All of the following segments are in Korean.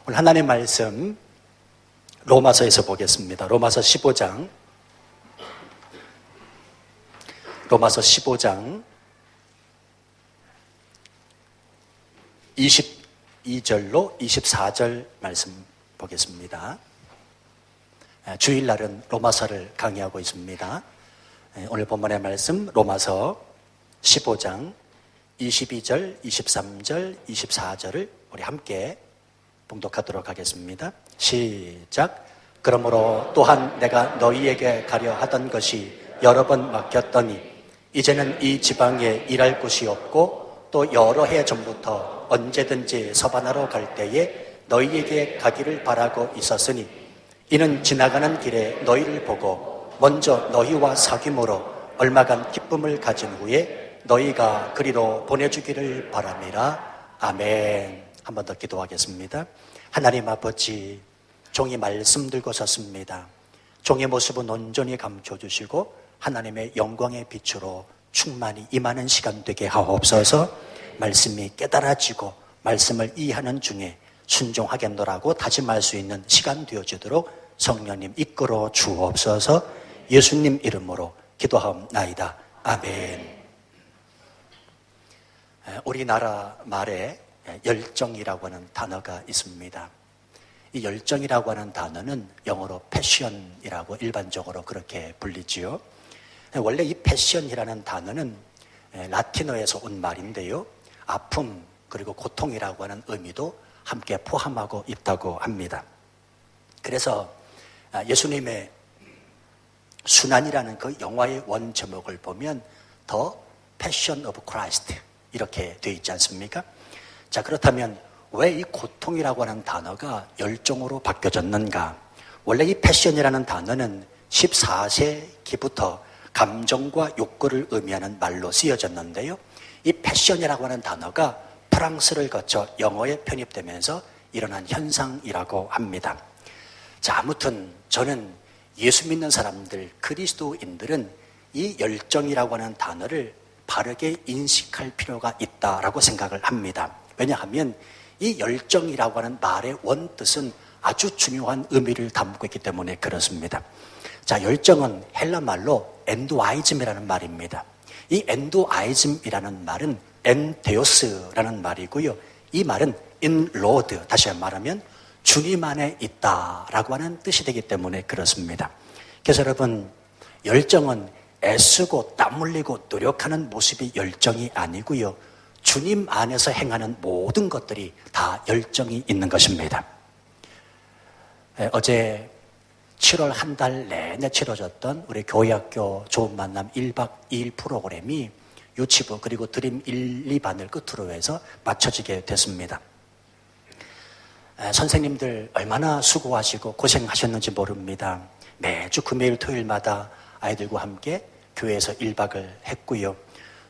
오늘 하나님의 말씀 로마서에서 보겠습니다. 로마서 15장 22절로 24절 말씀 보겠습니다. 주일날은 로마서를 강의하고 있습니다. 오늘 본문의 말씀 로마서 15장 22절, 23절, 24절을 우리 함께 봉독하도록 하겠습니다. 시작. 그러므로 또한 내가 너희에게 가려 하던 것이 여러 번 막혔더니 이제는 이 지방에 일할 곳이 없고 또 여러 해 전부터 언제든지 서바나로 갈 때에 너희에게 가기를 바라고 있었으니 이는 지나가는 길에 너희를 보고 먼저 너희와 사귐으로 얼마간 기쁨을 가진 후에 너희가 그리로 보내주기를 바람이라. 아멘. 한 번 더 기도하겠습니다. 하나님 아버지, 종이 말씀 들고 섰습니다. 종의 모습은 온전히 감춰주시고 하나님의 영광의 빛으로 충만히 임하는 시간 되게 하옵소서. 말씀이 깨달아지고 말씀을 이해하는 중에 순종하겠노라고 다짐할 수 있는 시간 되어지도록 성령님 이끌어 주옵소서. 예수님 이름으로 기도하옵나이다. 아멘. 우리나라 말에 열정이라고 하는 단어가 있습니다. 이 열정이라고 하는 단어는 영어로 패션이라고 일반적으로 그렇게 불리지요. 원래 이 패션이라는 단어는 라틴어에서 온 말인데요. 아픔 그리고 고통이라고 하는 의미도 함께 포함하고 있다고 합니다. 그래서 예수님의 순환이라는 그 영화의 원 제목을 보면 The Passion of Christ 이렇게 되어 있지 않습니까? 자, 그렇다면 왜 이 고통이라고 하는 단어가 열정으로 바뀌어졌는가? 원래 이 패션이라는 단어는 14세기부터 감정과 욕구를 의미하는 말로 쓰여졌는데요. 이 패션이라고 하는 단어가 프랑스를 거쳐 영어에 편입되면서 일어난 현상이라고 합니다. 자, 아무튼 저는 예수 믿는 사람들, 그리스도인들은 이 열정이라고 하는 단어를 바르게 인식할 필요가 있다라고 생각을 합니다. 왜냐하면 이 열정이라고 하는 말의 원뜻은 아주 중요한 의미를 담고 있기 때문에 그렇습니다. 자, 열정은 헬라 말로 엔도아이즘이라는 말입니다. 이 엔도아이즘이라는 말은 엔데오스라는 말이고요. 이 말은 in Lord, 다시 말하면 주님 안에 있다라고 하는 뜻이 되기 때문에 그렇습니다. 그래서 여러분, 열정은 애쓰고 땀 흘리고 노력하는 모습이 열정이 아니고요. 주님 안에서 행하는 모든 것들이 다 열정이 있는 것입니다. 어제 7월 한 달 내내 치러졌던 우리 교회학교 좋은 만남 1박 2일 프로그램이 유치부 그리고 드림 1, 2반을 끝으로 해서 마쳐지게 됐습니다. 선생님들 얼마나 수고하시고 고생하셨는지 모릅니다. 매주 금요일 토요일마다 아이들과 함께 교회에서 1박을 했고요.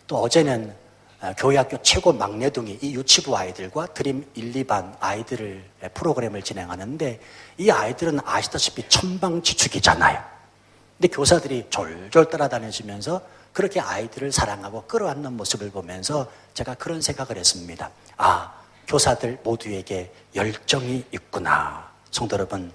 또 어제는 교회학교 최고 막내둥이 이 유치부 아이들과 드림 1, 2반 아이들을 프로그램을 진행하는데 이 아이들은 아시다시피 천방지축이잖아요. 근데 교사들이 졸졸 따라다니시면서 그렇게 아이들을 사랑하고 끌어안는 모습을 보면서 제가 그런 생각을 했습니다. 아, 교사들 모두에게 열정이 있구나. 성도 여러분,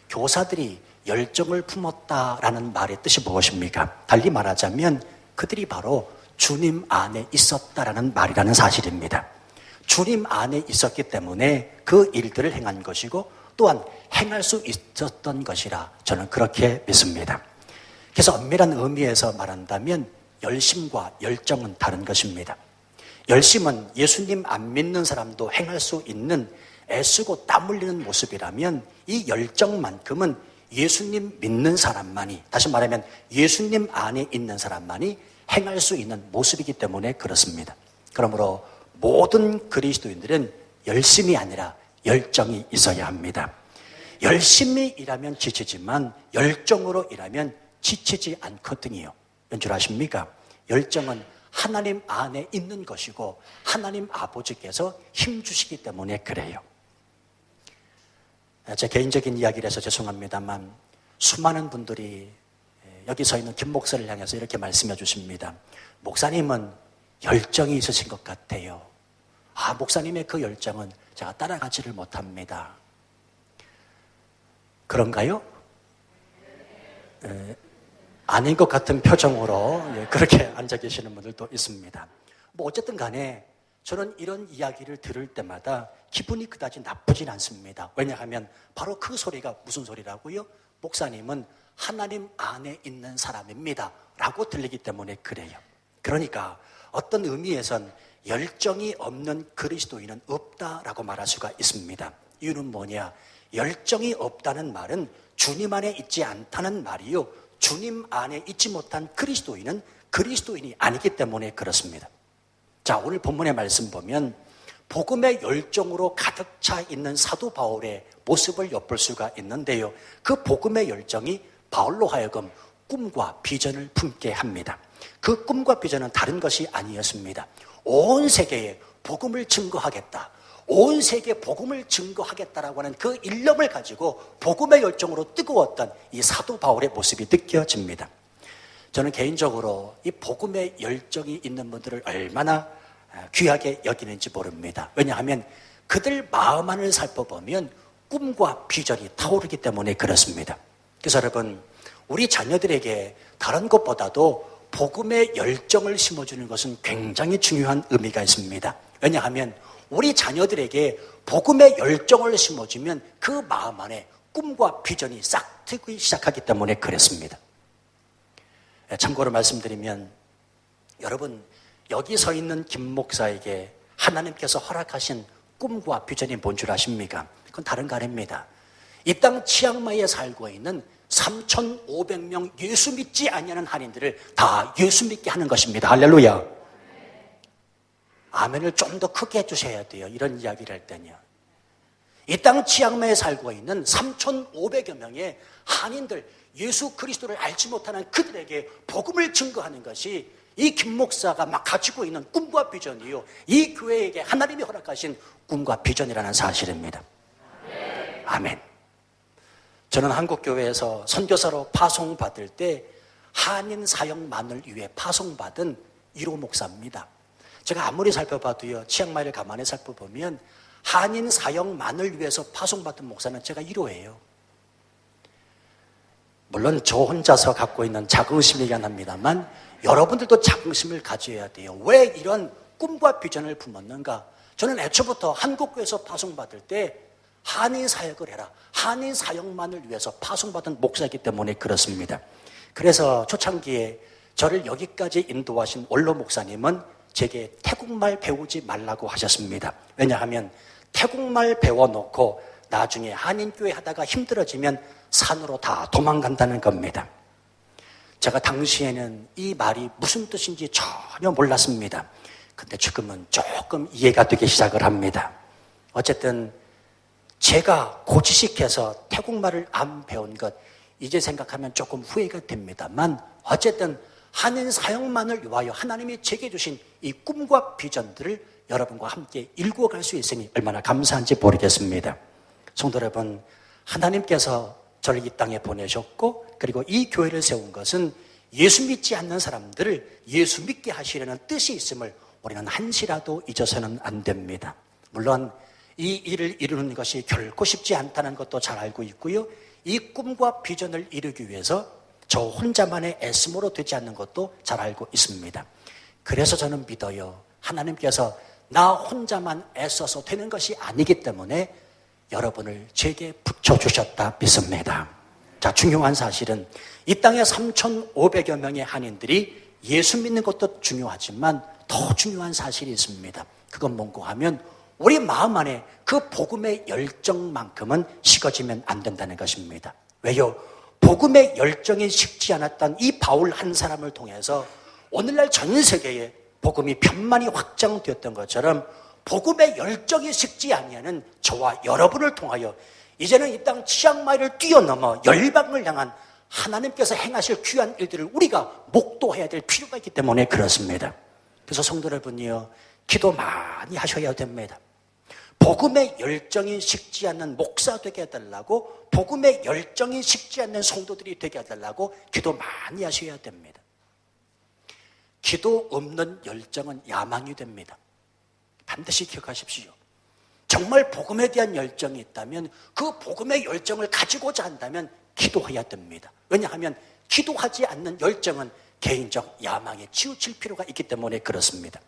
교사들이 열정을 품었다라는 말의 뜻이 무엇입니까? 달리 말하자면 그들이 바로 주님 안에 있었다라는 말이라는 사실입니다. 주님 안에 있었기 때문에 그 일들을 행한 것이고 또한 행할 수 있었던 것이라 저는 그렇게 믿습니다. 그래서 엄밀한 의미에서 말한다면 열심과 열정은 다른 것입니다. 열심은 예수님 안 믿는 사람도 행할 수 있는 애쓰고 땀 흘리는 모습이라면 이 열정만큼은 예수님 믿는 사람만이, 다시 말하면 예수님 안에 있는 사람만이 행할 수 있는 모습이기 때문에 그렇습니다. 그러므로 모든 그리스도인들은 열심이 아니라 열정이 있어야 합니다. 열심히 일하면 지치지만 열정으로 일하면 지치지 않거든요. 왠 줄 아십니까? 열정은 하나님 안에 있는 것이고 하나님 아버지께서 힘주시기 때문에 그래요. 제 개인적인 이야기를 해서 죄송합니다만 수많은 분들이 여기 서 있는 김 목사를 향해서 이렇게 말씀해 주십니다. 목사님은 열정이 있으신 것 같아요. 아, 목사님의 그 열정은 제가 따라가지를 못합니다. 그런가요? 아닌 것 같은 표정으로 그렇게 앉아 계시는 분들도 있습니다. 뭐 어쨌든 간에 저는 이런 이야기를 들을 때마다 기분이 그다지 나쁘진 않습니다. 왜냐하면 바로 그 소리가 무슨 소리라고요? 목사님은 하나님 안에 있는 사람입니다 라고 들리기 때문에 그래요. 그러니까 어떤 의미에선 열정이 없는 그리스도인은 없다라고 말할 수가 있습니다. 이유는 뭐냐? 열정이 없다는 말은 주님 안에 있지 않다는 말이요, 주님 안에 있지 못한 그리스도인은 그리스도인이 아니기 때문에 그렇습니다. 자, 오늘 본문의 말씀 보면 복음의 열정으로 가득 차 있는 사도 바울의 모습을 엿볼 수가 있는데요, 그 복음의 열정이 바울로 하여금 꿈과 비전을 품게 합니다. 그 꿈과 비전은 다른 것이 아니었습니다. 온 세계에 복음을 증거하겠다, 온 세계에 복음을 증거하겠다라고 하는 그 일념을 가지고 복음의 열정으로 뜨거웠던 이 사도 바울의 모습이 느껴집니다. 저는 개인적으로 이 복음의 열정이 있는 분들을 얼마나 귀하게 여기는지 모릅니다. 왜냐하면 그들 마음 안을 살펴보면 꿈과 비전이 타오르기 때문에 그렇습니다. 그래서 여러분, 우리 자녀들에게 다른 것보다도 복음의 열정을 심어주는 것은 굉장히 중요한 의미가 있습니다. 왜냐하면 우리 자녀들에게 복음의 열정을 심어주면 그 마음 안에 꿈과 비전이 싹 트기 시작하기 때문에 그랬습니다. 참고로 말씀드리면, 여러분, 여기 서 있는 김 목사에게 하나님께서 허락하신 꿈과 비전이 뭔 줄 아십니까? 그건 다른 거 아닙니다. 이 땅 치앙마이에 살고 있는 3,500명 예수 믿지 아니하는 한인들을 다 예수 믿게 하는 것입니다. 할렐루야. 아멘을 좀 더 크게 해주셔야 돼요, 이런 이야기를 할 때는요. 이 땅 치앙마이에 살고 있는 3,500여 명의 한인들, 예수 그리스도를 알지 못하는 그들에게 복음을 증거하는 것이 이 김 목사가 막 가지고 있는 꿈과 비전이요, 이 교회에게 하나님이 허락하신 꿈과 비전이라는 사실입니다. 아멘. 저는 한국교회에서 선교사로 파송받을 때 한인 사역만을 위해 파송받은 1호 목사입니다. 제가 아무리 살펴봐도요, 치앙마이를 가만히 살펴보면 한인 사역만을 위해서 파송받은 목사는 제가 1호예요. 물론 저 혼자서 갖고 있는 자긍심이긴 합니다만 여러분들도 자긍심을 가져야 돼요. 왜 이런 꿈과 비전을 품었는가? 저는 애초부터 한국교회에서 파송받을 때 한인 사역을 해라, 한인 사역만을 위해서 파송받은 목사이기 때문에 그렇습니다. 그래서 초창기에 저를 여기까지 인도하신 원로 목사님은 제게 태국말 배우지 말라고 하셨습니다. 왜냐하면 태국말 배워놓고 나중에 한인교회 하다가 힘들어지면 산으로 다 도망간다는 겁니다. 제가 당시에는 이 말이 무슨 뜻인지 전혀 몰랐습니다. 근데 지금은 조금 이해가 되기 시작을 합니다. 어쨌든 제가 고지식해서 태국말을 안 배운 것, 이제 생각하면 조금 후회가 됩니다만, 어쨌든 한인 사역만을 위하여 하나님이 제게 주신 이 꿈과 비전들을 여러분과 함께 일구어갈 수 있으니 얼마나 감사한지 모르겠습니다. 성도 여러분, 하나님께서 저를 이 땅에 보내셨고, 그리고 이 교회를 세운 것은 예수 믿지 않는 사람들을 예수 믿게 하시려는 뜻이 있음을 우리는 한시라도 잊어서는 안 됩니다. 물론 이 일을 이루는 것이 결코 쉽지 않다는 것도 잘 알고 있고요, 이 꿈과 비전을 이루기 위해서 저 혼자만의 애씀으로 되지 않는 것도 잘 알고 있습니다. 그래서 저는 믿어요, 하나님께서 나 혼자만 애써서 되는 것이 아니기 때문에 여러분을 제게 붙여주셨다 믿습니다. 자, 중요한 사실은 이 땅에 3,500여 명의 한인들이 예수 믿는 것도 중요하지만 더 중요한 사실이 있습니다. 그건 뭔고 하면 우리 마음 안에 그 복음의 열정만큼은 식어지면 안 된다는 것입니다. 왜요? 복음의 열정이 식지 않았던 이 바울 한 사람을 통해서 오늘날 전 세계에 복음이 편만히 확장되었던 것처럼 복음의 열정이 식지 아니하는 저와 여러분을 통하여 이제는 이 땅 치앙마이를 뛰어넘어 열방을 향한 하나님께서 행하실 귀한 일들을 우리가 목도해야 될 필요가 있기 때문에 그렇습니다. 그래서 성도 여러분이요, 기도 많이 하셔야 됩니다. 복음의 열정이 식지 않는 목사 되게 해달라고, 복음의 열정이 식지 않는 성도들이 되게 해달라고 기도 많이 하셔야 됩니다. 기도 없는 열정은 야망이 됩니다. 반드시 기억하십시오. 정말 복음에 대한 열정이 있다면 그 복음의 열정을 가지고자 한다면 기도해야 됩니다. 왜냐하면 기도하지 않는 열정은 개인적 야망에 치우칠 필요가 있기 때문에 그렇습니다.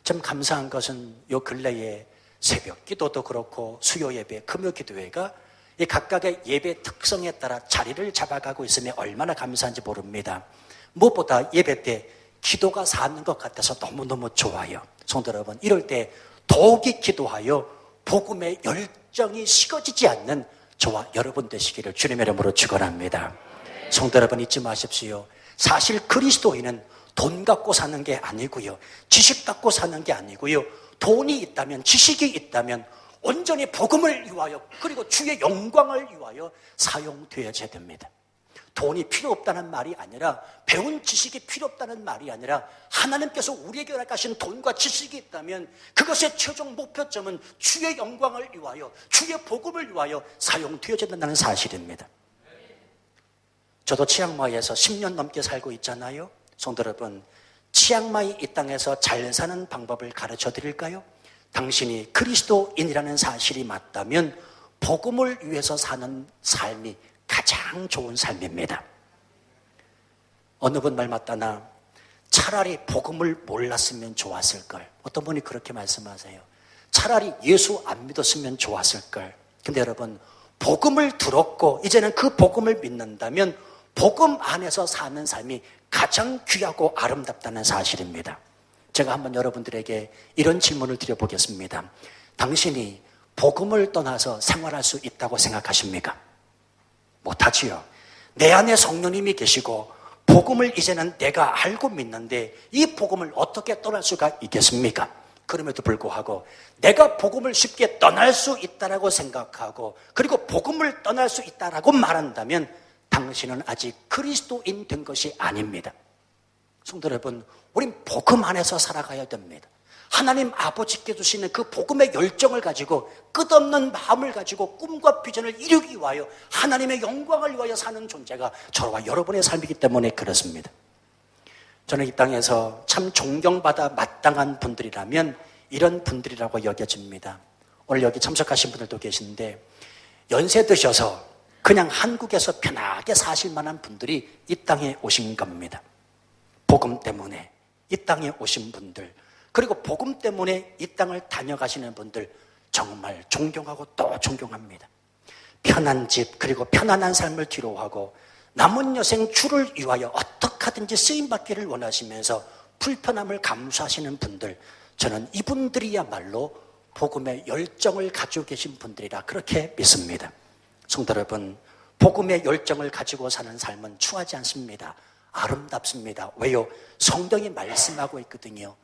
참 감사한 것은 요 근래에 새벽 기도도 그렇고 수요 예배, 금요 기도회가 이 각각의 예배 특성에 따라 자리를 잡아가고 있으면 얼마나 감사한지 모릅니다. 무엇보다 예배 때 기도가 사는 것 같아서 너무너무 좋아요. 성도 여러분, 이럴 때 더욱이 기도하여 복음의 열정이 식어지지 않는 저와 여러분 되시기를 주님의 이름으로 축원합니다. 성도 여러분, 잊지 마십시오. 사실 그리스도인은 돈 갖고 사는 게 아니고요, 지식 갖고 사는 게 아니고요, 돈이 있다면, 지식이 있다면 온전히 복음을 위하여 그리고 주의 영광을 위하여 사용되어야 됩니다. 돈이 필요 없다는 말이 아니라, 배운 지식이 필요 없다는 말이 아니라, 하나님께서 우리에게 허락하신 돈과 지식이 있다면 그것의 최종 목표점은 주의 영광을 위하여, 주의 복음을 위하여 사용되어야 된다는 사실입니다. 저도 치앙마이에서 10년 넘게 살고 있잖아요. 성도 여러분, 치앙마이 이 땅에서 잘 사는 방법을 가르쳐 드릴까요? 당신이 그리스도인이라는 사실이 맞다면 복음을 위해서 사는 삶이 가장 좋은 삶입니다. 어느 분 말 맞다나 차라리 복음을 몰랐으면 좋았을걸. 어떤 분이 그렇게 말씀하세요. 차라리 예수 안 믿었으면 좋았을걸. 근데 여러분, 복음을 들었고 이제는 그 복음을 믿는다면 복음 안에서 사는 삶이 가장 귀하고 아름답다는 사실입니다. 제가 한번 여러분들에게 이런 질문을 드려보겠습니다. 당신이 복음을 떠나서 생활할 수 있다고 생각하십니까? 못하지요. 내 안에 성령님이 계시고 복음을 이제는 내가 알고 믿는데 이 복음을 어떻게 떠날 수가 있겠습니까? 그럼에도 불구하고 내가 복음을 쉽게 떠날 수 있다라고 생각하고 그리고 복음을 떠날 수 있다라고 말한다면 당신은 아직 그리스도인 된 것이 아닙니다. 성도 여러분, 우린 복음 안에서 살아가야 됩니다. 하나님 아버지께 주시는 그 복음의 열정을 가지고 끝없는 마음을 가지고 꿈과 비전을 이루기 위하여 하나님의 영광을 위하여 사는 존재가 저와 여러분의 삶이기 때문에 그렇습니다. 저는 이 땅에서 참 존경받아 마땅한 분들이라면 이런 분들이라고 여겨집니다. 오늘 여기 참석하신 분들도 계신데 연세 드셔서 그냥 한국에서 편하게 사실 만한 분들이 이 땅에 오신 겁니다. 복음 때문에 이 땅에 오신 분들, 그리고 복음 때문에 이 땅을 다녀가시는 분들 정말 존경하고 또 존경합니다. 편한 집 그리고 편안한 삶을 뒤로하고 남은 여생 주를 위하여 어떻게 하든지 쓰임받기를 원하시면서 불편함을 감수하시는 분들, 저는 이분들이야말로 복음의 열정을 가지고 계신 분들이라 그렇게 믿습니다. 성도 여러분, 복음의 열정을 가지고 사는 삶은 추하지 않습니다. 아름답습니다. 왜요? 성경이 말씀하고 있거든요.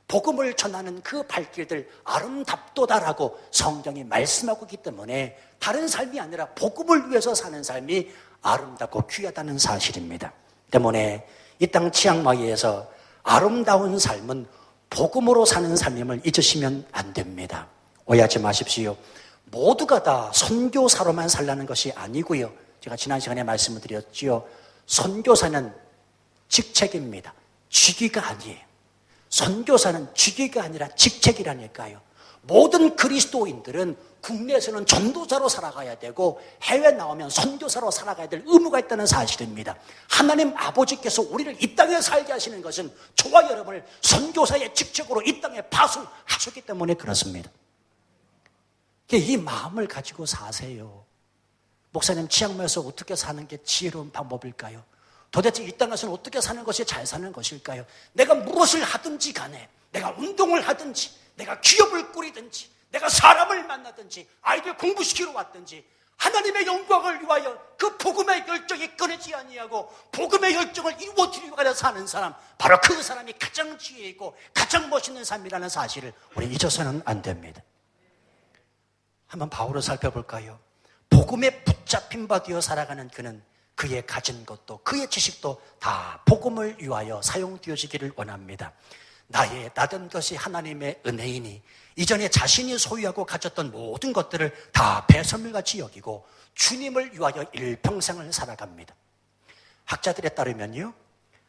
복음을 전하는 그 발길들 아름답도다라고 성경이 말씀하고 있기 때문에 다른 삶이 아니라 복음을 위해서 사는 삶이 아름답고 귀하다는 사실입니다. 때문에 이 땅 치앙마이에서 아름다운 삶은 복음으로 사는 삶임을 잊으시면 안 됩니다. 오해하지 마십시오. 모두가 다 선교사로만 살라는 것이 아니고요. 제가 지난 시간에 말씀을 드렸지요. 선교사는 직책입니다. 직위가 아니에요. 선교사는 직위가 아니라 직책이라니까요. 모든 그리스도인들은 국내에서는 전도자로 살아가야 되고 해외 나오면 선교사로 살아가야 될 의무가 있다는 사실입니다. 하나님 아버지께서 우리를 이 땅에 살게 하시는 것은 저와 여러분을 선교사의 직책으로 이 땅에 파송하셨기 때문에 그렇습니다. 이 마음을 가지고 사세요. 목사님, 치앙마이에서 어떻게 사는 게 지혜로운 방법일까요? 도대체 이 땅에서는 어떻게 사는 것이 잘 사는 것일까요? 내가 무엇을 하든지 간에, 내가 운동을 하든지, 내가 기업을 꾸리든지, 내가 사람을 만나든지, 아이들 공부시키러 왔든지, 하나님의 영광을 위하여 그 복음의 열정이 끊이지 아니하고 복음의 열정을 이루어드리기 위하여 사는 사람, 바로 그 사람이 가장 지혜 있고 가장 멋있는 삶이라는 사실을 우리 잊어서는 안 됩니다. 한번 바울을 살펴볼까요? 복음에 붙잡힌 바 되어 살아가는 그는 그의 가진 것도 그의 지식도 다 복음을 위하여 사용되어지기를 원합니다. 나의 나된 것이 하나님의 은혜이니 이전에 자신이 소유하고 가졌던 모든 것들을 다 배설물같이 여기고 주님을 위하여 일평생을 살아갑니다. 학자들에 따르면요,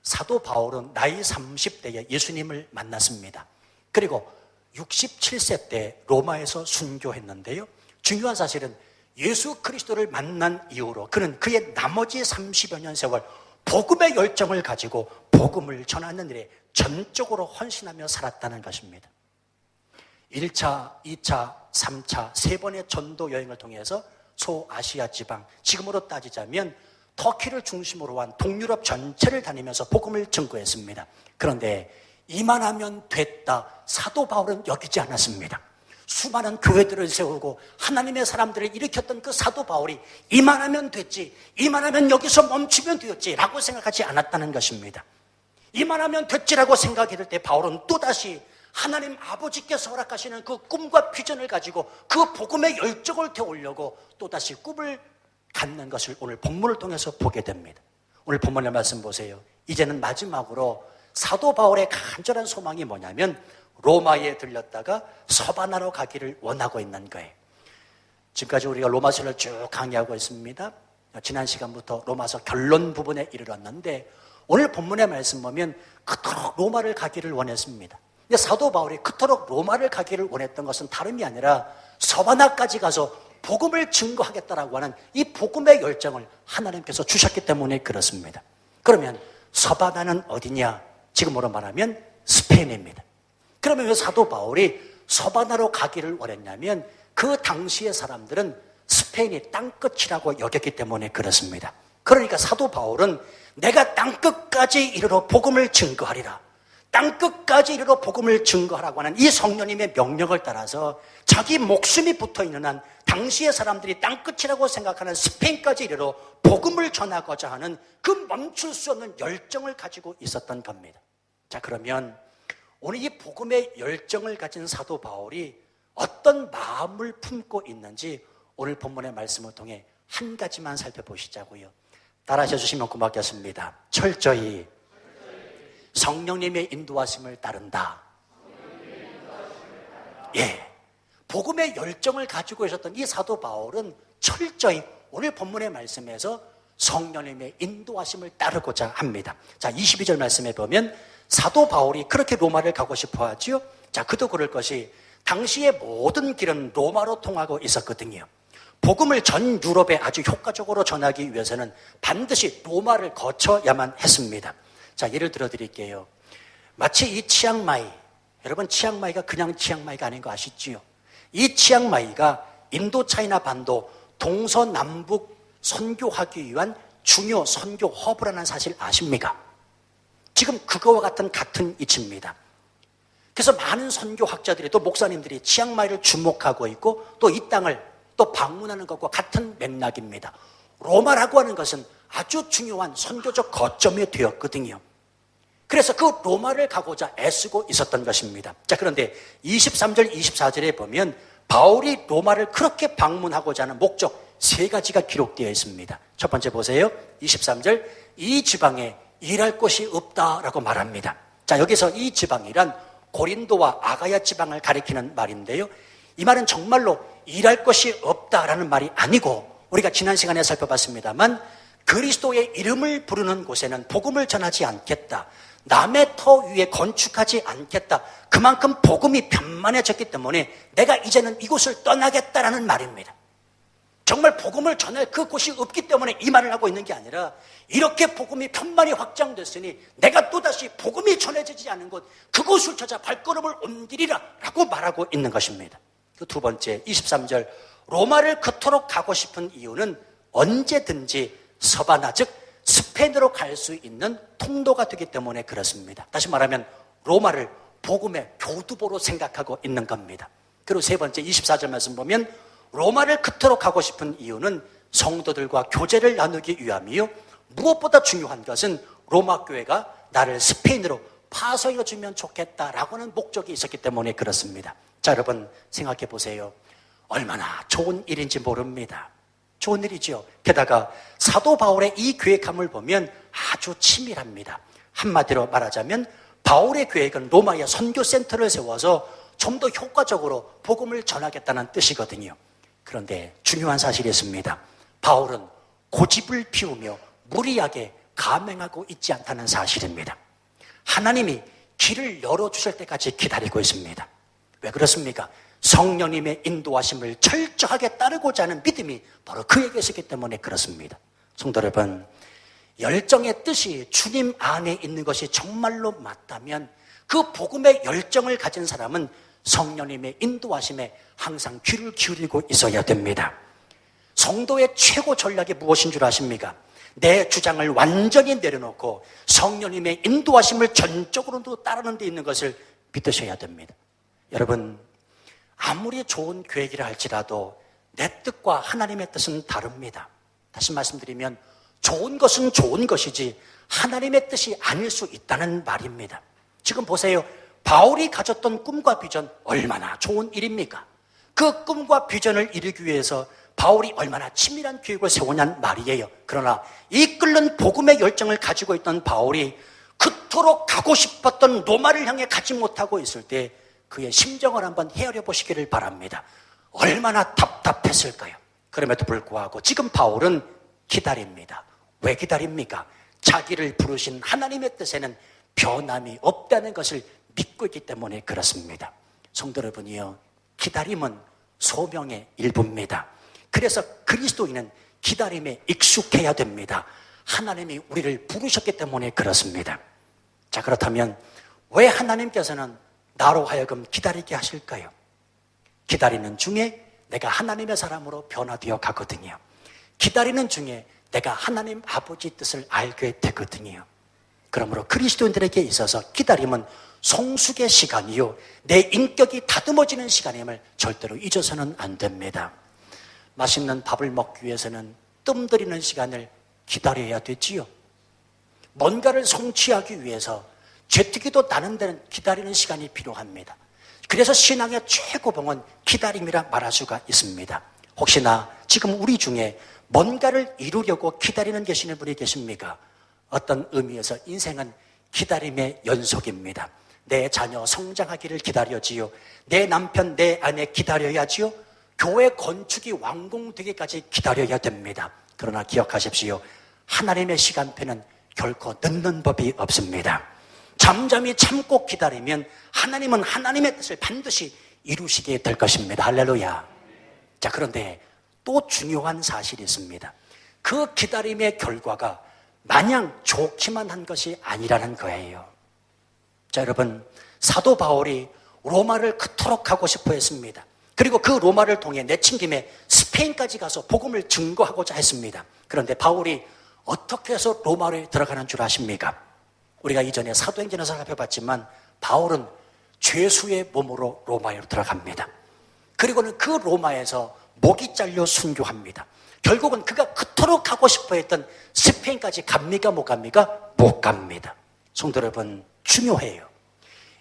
사도 바울은 나이 30대에 예수님을 만났습니다. 그리고 67세 때 로마에서 순교했는데요. 중요한 사실은 예수 그리스도를 만난 이후로 그는 그의 나머지 30여 년 세월 복음의 열정을 가지고 복음을 전하는 일에 전적으로 헌신하며 살았다는 것입니다. 1차, 2차, 3차, 3번의 전도 여행을 통해서 소아시아 지방, 지금으로 따지자면 터키를 중심으로 한 동유럽 전체를 다니면서 복음을 증거했습니다. 그런데 이만하면 됐다, 사도 바울은 여기지 않았습니다. 수많은 교회들을 세우고 하나님의 사람들을 일으켰던 그 사도 바울이 이만하면 됐지, 이만하면 여기서 멈추면 되었지 라고 생각하지 않았다는 것입니다. 이만하면 됐지라고 생각이 들 때 바울은 또다시 하나님 아버지께서 허락하시는 그 꿈과 비전을 가지고 그 복음의 열정을 태우려고 또다시 꿈을 갖는 것을 오늘 본문을 통해서 보게 됩니다. 오늘 본문의 말씀 보세요. 이제는 마지막으로 사도 바울의 간절한 소망이 뭐냐면 로마에 들렸다가 서바나로 가기를 원하고 있는 거예요. 지금까지 우리가 로마서를 쭉 강의하고 있습니다. 지난 시간부터 로마서 결론 부분에 이르렀는데 오늘 본문의 말씀 보면 그토록 로마를 가기를 원했습니다. 근데 사도 바울이 그토록 로마를 가기를 원했던 것은 다름이 아니라 서바나까지 가서 복음을 증거하겠다라고 하는 이 복음의 열정을 하나님께서 주셨기 때문에 그렇습니다. 그러면 서바나는 어디냐? 지금으로 말하면 스페인입니다. 그러면 왜 사도 바울이 서바나로 가기를 원했냐면 그 당시의 사람들은 스페인이 땅끝이라고 여겼기 때문에 그렇습니다. 그러니까 사도 바울은 내가 땅끝까지 이르러 복음을 증거하리라, 땅끝까지 이르러 복음을 증거하라고 하는 이 성령님의 명령을 따라서 자기 목숨이 붙어있는 한 당시의 사람들이 땅끝이라고 생각하는 스페인까지 이르러 복음을 전하고자 하는 그 멈출 수 없는 열정을 가지고 있었던 겁니다. 자, 그러면 오늘 이 복음의 열정을 가진 사도 바울이 어떤 마음을 품고 있는지 오늘 본문의 말씀을 통해 한 가지만 살펴보시자고요. 따라하셔 주시면 고맙겠습니다. 철저히 성령님의 인도하심을 따른다. 예, 복음의 열정을 가지고 있었던 이 사도 바울은 철저히 오늘 본문의 말씀에서 성령님의 인도하심을 따르고자 합니다. 자, 22절 말씀에 보면 사도 바울이 그렇게 로마를 가고 싶어 하지요. 자, 그도 그럴 것이 당시의 모든 길은 로마로 통하고 있었거든요. 복음을 전 유럽에 아주 효과적으로 전하기 위해서는 반드시 로마를 거쳐야만 했습니다. 자, 예를 들어 드릴게요. 마치 이 치앙마이, 여러분 치앙마이가 그냥 치앙마이가 아닌 거 아시지요? 이 치앙마이가 인도차이나 반도 동서남북 선교하기 위한 중요 선교 허브라는 사실 아십니까? 지금 그거와 같은 이치입니다. 그래서 많은 선교학자들이 또 목사님들이 치앙마이를 주목하고 있고 또 이 땅을 또 방문하는 것과 같은 맥락입니다. 로마라고 하는 것은 아주 중요한 선교적 거점이 되었거든요. 그래서 그 로마를 가고자 애쓰고 있었던 것입니다. 자, 그런데 23절, 24절에 보면 바울이 로마를 그렇게 방문하고자 하는 목적 3가지가 기록되어 있습니다. 첫 번째 보세요. 23절, 이 지방에 일할 곳이 없다라고 말합니다. 자, 여기서 이 지방이란 고린도와 아가야 지방을 가리키는 말인데요. 이 말은 정말로 일할 것이 없다라는 말이 아니고 우리가 지난 시간에 살펴봤습니다만 그리스도의 이름을 부르는 곳에는 복음을 전하지 않겠다, 남의 터 위에 건축하지 않겠다, 그만큼 복음이 편만해졌기 때문에 내가 이제는 이곳을 떠나겠다라는 말입니다. 정말 복음을 전할 그 곳이 없기 때문에 이 말을 하고 있는 게 아니라 이렇게 복음이 편만히 확장됐으니 내가 또다시 복음이 전해지지 않은 곳, 그곳을 찾아 발걸음을 옮기리라 라고 말하고 있는 것입니다. 그 두 번째 23절, 로마를 그토록 가고 싶은 이유는 언제든지 서바나, 즉 스페인으로 갈 수 있는 통로가 되기 때문에 그렇습니다. 다시 말하면 로마를 복음의 교두보로 생각하고 있는 겁니다. 그리고 세 번째 24절 말씀 보면 로마를 그토록 가고 싶은 이유는 성도들과 교제를 나누기 위함이요, 무엇보다 중요한 것은 로마 교회가 나를 스페인으로 파송해주면 좋겠다라고 하는 목적이 있었기 때문에 그렇습니다. 자, 여러분 생각해 보세요. 얼마나 좋은 일인지 모릅니다. 좋은 일이죠. 게다가 사도 바울의 이 계획함을 보면 아주 치밀합니다. 한마디로 말하자면 바울의 계획은 로마에 선교센터를 세워서 좀 더 효과적으로 복음을 전하겠다는 뜻이거든요. 그런데 중요한 사실이 있습니다. 바울은 고집을 피우며 무리하게 감행하고 있지 않다는 사실입니다. 하나님이 길을 열어주실 때까지 기다리고 있습니다. 왜 그렇습니까? 성령님의 인도하심을 철저하게 따르고자 하는 믿음이 바로 그에게 있기 때문에 그렇습니다. 성도 여러분, 열정의 뜻이 주님 안에 있는 것이 정말로 맞다면 그 복음의 열정을 가진 사람은 성령님의 인도하심에 항상 귀를 기울이고 있어야 됩니다. 성도의 최고 전략이 무엇인 줄 아십니까? 내 주장을 완전히 내려놓고 성령님의 인도하심을 전적으로도 따르는 데 있는 것을 믿으셔야 됩니다. 여러분, 아무리 좋은 계획이라 할지라도 내 뜻과 하나님의 뜻은 다릅니다. 다시 말씀드리면 좋은 것은 좋은 것이지 하나님의 뜻이 아닐 수 있다는 말입니다. 지금 보세요. 바울이 가졌던 꿈과 비전 얼마나 좋은 일입니까? 그 꿈과 비전을 이루기 위해서 바울이 얼마나 치밀한 계획을 세우냐는 말이에요. 그러나 이 끓는 복음의 열정을 가지고 있던 바울이 그토록 가고 싶었던 로마를 향해 가지 못하고 있을 때 그의 심정을 한번 헤아려 보시기를 바랍니다. 얼마나 답답했을까요? 그럼에도 불구하고 지금 바울은 기다립니다. 왜 기다립니까? 자기를 부르신 하나님의 뜻에는 변함이 없다는 것을 믿고 있기 때문에 그렇습니다. 성도 여러분이요, 기다림은 소명의 일부입니다. 그래서 그리스도인은 기다림에 익숙해야 됩니다. 하나님이 우리를 부르셨기 때문에 그렇습니다. 자, 그렇다면 왜 하나님께서는 나로 하여금 기다리게 하실까요? 기다리는 중에 내가 하나님의 사람으로 변화되어 가거든요. 기다리는 중에 내가 하나님 아버지 뜻을 알게 되거든요. 그러므로 그리스도인들에게 있어서 기다림은 성숙의 시간이요, 내 인격이 다듬어지는 시간임을 절대로 잊어서는 안 됩니다. 맛있는 밥을 먹기 위해서는 뜸 들이는 시간을 기다려야 되지요. 뭔가를 성취하기 위해서 죄뜨기도 나는 데는 기다리는 시간이 필요합니다. 그래서 신앙의 최고봉은 기다림이라 말할 수가 있습니다. 혹시나 지금 우리 중에 뭔가를 이루려고 기다리는 계시는 분이 계십니까? 어떤 의미에서 인생은 기다림의 연속입니다. 내 자녀 성장하기를 기다려지요. 내 남편, 내 아내 기다려야지요. 교회 건축이 완공되기까지 기다려야 됩니다. 그러나 기억하십시오. 하나님의 시간표는 결코 늦는 법이 없습니다. 잠잠히 참고 기다리면 하나님은 하나님의 뜻을 반드시 이루시게 될 것입니다. 할렐루야. 자, 그런데 또 중요한 사실이 있습니다. 그 기다림의 결과가 마냥 좋기만 한 것이 아니라는 거예요. 자, 여러분, 사도 바울이 로마를 그토록 가고 싶어 했습니다. 그리고 그 로마를 통해 내친 김에 스페인까지 가서 복음을 증거하고자 했습니다. 그런데 바울이 어떻게 해서 로마로 들어가는 줄 아십니까? 우리가 이전에 사도행전에서 살펴봤지만 바울은 죄수의 몸으로 로마에 들어갑니다. 그리고는 그 로마에서 목이 잘려 순교합니다. 결국은 그가 그토록 가고 싶어 했던 스페인까지 갑니까? 못 갑니까? 못 갑니다. 성도 여러분, 중요해요.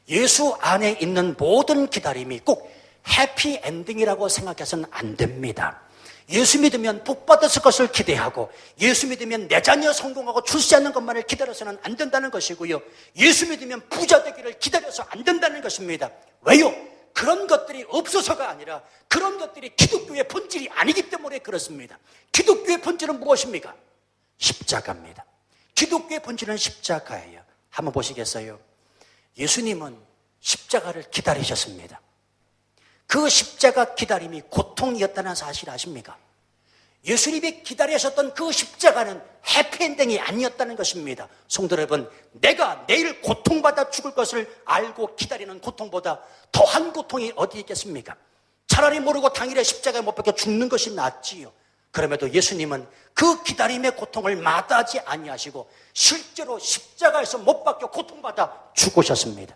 예수 안에 있는 모든 기다림이 꼭 해피엔딩이라고 생각해서는 안 됩니다. 예수 믿으면 복 받았을 것을 기대하고 예수 믿으면 내 자녀 성공하고 출세하는 것만을 기다려서는 안 된다는 것이고요. 예수 믿으면 부자 되기를 기다려서 안 된다는 것입니다. 왜요? 그런 것들이 없어서가 아니라 그런 것들이 기독교의 본질이 아니기 때문에 그렇습니다. 기독교의 본질은 무엇입니까? 십자가입니다. 기독교의 본질은 십자가예요. 한번 보시겠어요? 예수님은 십자가를 기다리셨습니다. 그 십자가 기다림이 고통이었다는 사실 아십니까? 예수님이 기다리셨던 그 십자가는 해피엔딩이 아니었다는 것입니다. 성도 여러분, 내가 내일 고통받아 죽을 것을 알고 기다리는 고통보다 더한 고통이 어디 있겠습니까? 차라리 모르고 당일에 십자가에 못 박혀 죽는 것이 낫지요. 그럼에도 예수님은 그 기다림의 고통을 마다하지 아니하시고 실제로 십자가에서 못 박혀 고통받아 죽으셨습니다.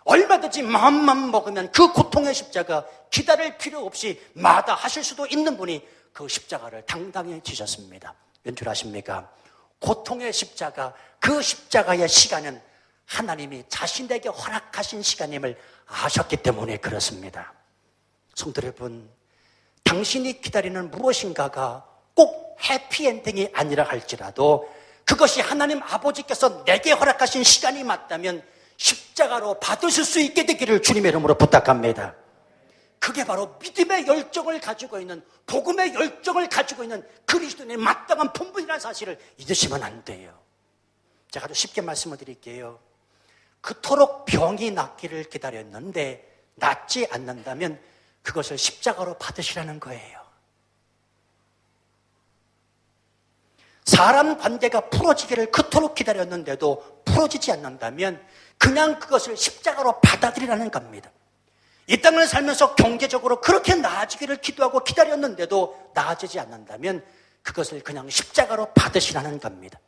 얼마든지 마음만 먹으면 그 고통의 십자가 기다릴 필요 없이 마다하실 수도 있는 분이 그 십자가를 당당히 지셨습니다. 왠줄 아십니까? 고통의 십자가, 그 십자가의 시간은 하나님이 자신에게 허락하신 시간임을 아셨기 때문에 그렇습니다. 성도 여러분, 당신이 기다리는 무엇인가가 꼭 해피엔딩이 아니라 할지라도 그것이 하나님 아버지께서 내게 허락하신 시간이 맞다면 십자가로 받으실 수 있게 되기를 주님의 이름으로 부탁합니다. 그게 바로 믿음의 열정을 가지고 있는, 복음의 열정을 가지고 있는 그리스도인의 마땅한 본분이라는 사실을 잊으시면 안 돼요. 제가 아주 쉽게 말씀을 드릴게요. 그토록 병이 낫기를 기다렸는데 낫지 않는다면 그것을 십자가로 받으시라는 거예요. 사람 관계가 풀어지기를 그토록 기다렸는데도 풀어지지 않는다면 그냥 그것을 십자가로 받아들이라는 겁니다. 이 땅을 살면서 경제적으로 그렇게 나아지기를 기도하고 기다렸는데도 나아지지 않는다면 그것을 그냥 십자가로 받으시라는 겁니다.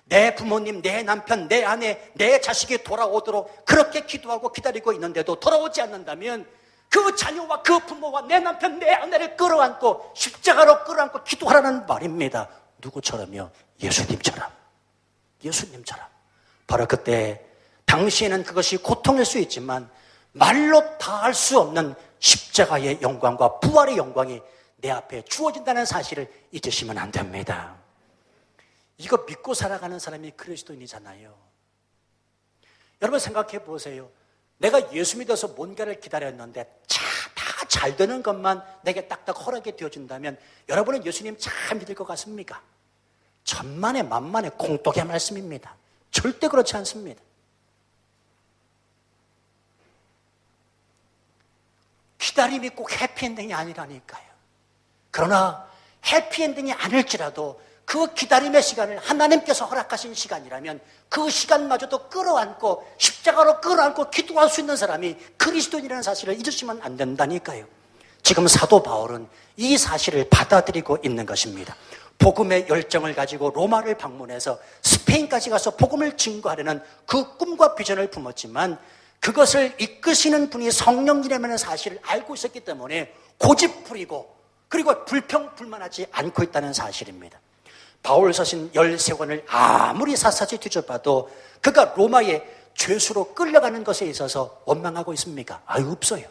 내 부모님, 내 남편, 내 아내, 내 자식이 돌아오도록 그렇게 기도하고 기다리고 있는데도 돌아오지 않는다면 그 자녀와 그 부모와 내 남편, 내 아내를 끌어안고 십자가로 끌어안고 기도하라는 말입니다. 누구처럼요? 예수님처럼. 예수님처럼. 바로 그때 당시에는 그것이 고통일 수 있지만 말로 다 할 수 없는 십자가의 영광과 부활의 영광이 내 앞에 주어진다는 사실을 잊으시면 안 됩니다. 이거 믿고 살아가는 사람이 그리스도인이잖아요. 여러분 생각해 보세요. 내가 예수 믿어서 뭔가를 기다렸는데 다 잘 되는 것만 내게 딱딱 허락이 되어진다면 여러분은 예수님 잘 믿을 것 같습니까? 천만에 만만에 공독의 말씀입니다. 절대 그렇지 않습니다. 기다림이 꼭 해피엔딩이 아니라니까요. 그러나 해피엔딩이 아닐지라도 그 기다림의 시간을 하나님께서 허락하신 시간이라면 그 시간마저도 끌어안고 십자가로 끌어안고 기도할 수 있는 사람이 그리스도인이라는 사실을 잊으시면 안 된다니까요. 지금 사도 바울은 이 사실을 받아들이고 있는 것입니다. 복음의 열정을 가지고 로마를 방문해서 스페인까지 가서 복음을 증거하려는 그 꿈과 비전을 품었지만 그것을 이끄시는 분이 성령이라는 사실을 알고 있었기 때문에 고집부리고 그리고 불평불만하지 않고 있다는 사실입니다. 바울 서신 13권을 아무리 샅샅이 뒤져봐도 그가 로마의 죄수로 끌려가는 것에 있어서 원망하고 있습니까? 없어요.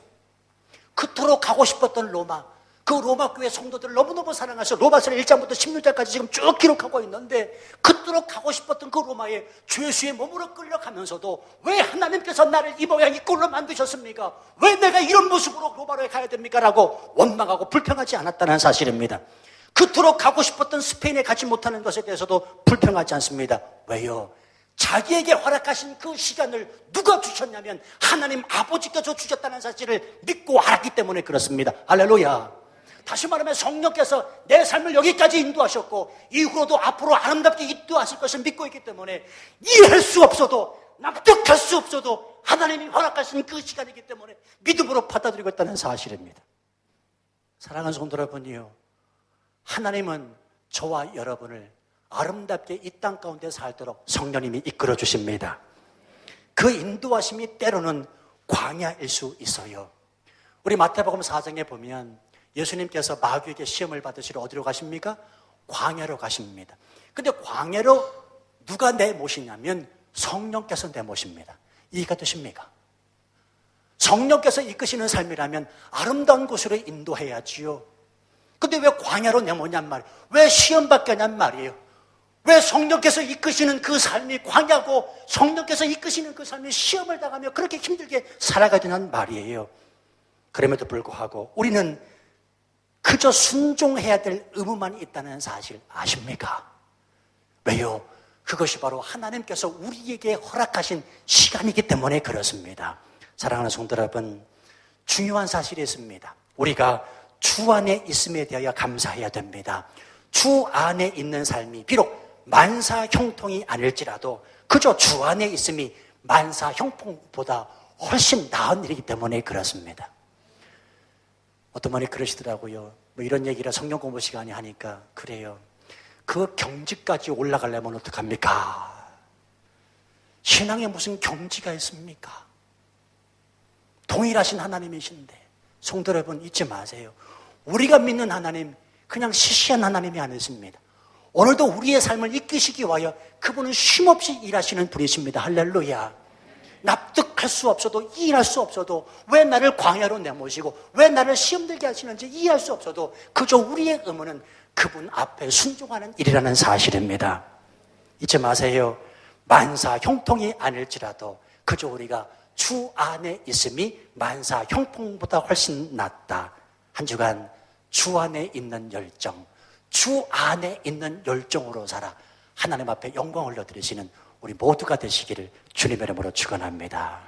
그토록 가고 싶었던 로마, 그 로마 교회 성도들을 너무너무 사랑해서 로마서 1장부터 16장까지 지금 쭉 기록하고 있는데 그토록 가고 싶었던 그 로마의 죄수의 몸으로 끌려가면서도 왜 하나님께서 나를 이 모양 이 꼴로 만드셨습니까? 왜 내가 이런 모습으로 로마로에 가야 됩니까? 라고 원망하고 불평하지 않았다는 사실입니다. 그토록 가고 싶었던 스페인에 가지 못하는 것에 대해서도 불평하지 않습니다. 왜요? 자기에게 허락하신 그 시간을 누가 주셨냐면 하나님 아버지께서 주셨다는 사실을 믿고 알았기 때문에 그렇습니다. 할렐루야. 다시 말하면 성령께서 내 삶을 여기까지 인도하셨고 이후로도 앞으로 아름답게 인도하실 것을 믿고 있기 때문에 이해할 수 없어도 납득할 수 없어도 하나님이 허락하신 그 시간이기 때문에 믿음으로 받아들이고 있다는 사실입니다. 사랑하는 성도 여러분이요, 하나님은 저와 여러분을 아름답게 이 땅 가운데 살도록 성령님이 이끌어 주십니다. 그 인도하심이 때로는 광야일 수 있어요. 우리 마태복음 4장에 보면 예수님께서 마귀에게 시험을 받으시러 어디로 가십니까? 광야로 가십니다. 근데 광야로 누가 내모시냐면 성령께서 내모십니다. 이해가 되십니까? 성령께서 이끄시는 삶이라면 아름다운 곳으로 인도해야지요. 근데 왜 광야로 내모냔 말이에요. 왜 시험 받게 하냔 말이에요. 왜 성령께서 이끄시는 그 삶이 광야고 성령께서 이끄시는 그 삶이 시험을 당하며 그렇게 힘들게 살아가야 되는 말이에요. 그럼에도 불구하고 우리는 그저 순종해야 될 의무만 있다는 사실 아십니까? 왜요? 그것이 바로 하나님께서 우리에게 허락하신 시간이기 때문에 그렇습니다. 사랑하는 성도 여러분, 중요한 사실이 있습니다. 우리가 주 안에 있음에 대하여 감사해야 됩니다. 주 안에 있는 삶이 비록 만사 형통이 아닐지라도 그저 주 안에 있음이 만사 형통보다 훨씬 나은 일이기 때문에 그렇습니다. 어떤 분이 그러시더라고요. 뭐 이런 얘기를 성경 공부 시간에 하니까 그래요. 그 경지까지 올라가려면 어떡합니까? 신앙에 무슨 경지가 있습니까? 동일하신 하나님이신데 성도 여러분 잊지 마세요. 우리가 믿는 하나님 그냥 시시한 하나님이 아니십니다. 오늘도 우리의 삶을 이끄시기 위하여 그분은 쉼없이 일하시는 분이십니다. 할렐루야. 납득할 수 없어도 이해할 수 없어도 왜 나를 광야로 내모시고 왜 나를 시험 들게 하시는지 이해할 수 없어도 그저 우리의 의무는 그분 앞에 순종하는 일이라는 사실입니다. 잊지 마세요. 만사 형통이 아닐지라도 그저 우리가 주 안에 있음이 만사 형통보다 훨씬 낫다. 한 주간 주 안에 있는 열정, 주 안에 있는 열정으로 살아 하나님 앞에 영광을 올려드리시는 우리 모두가 되시기를 주님의 이름으로 축원합니다.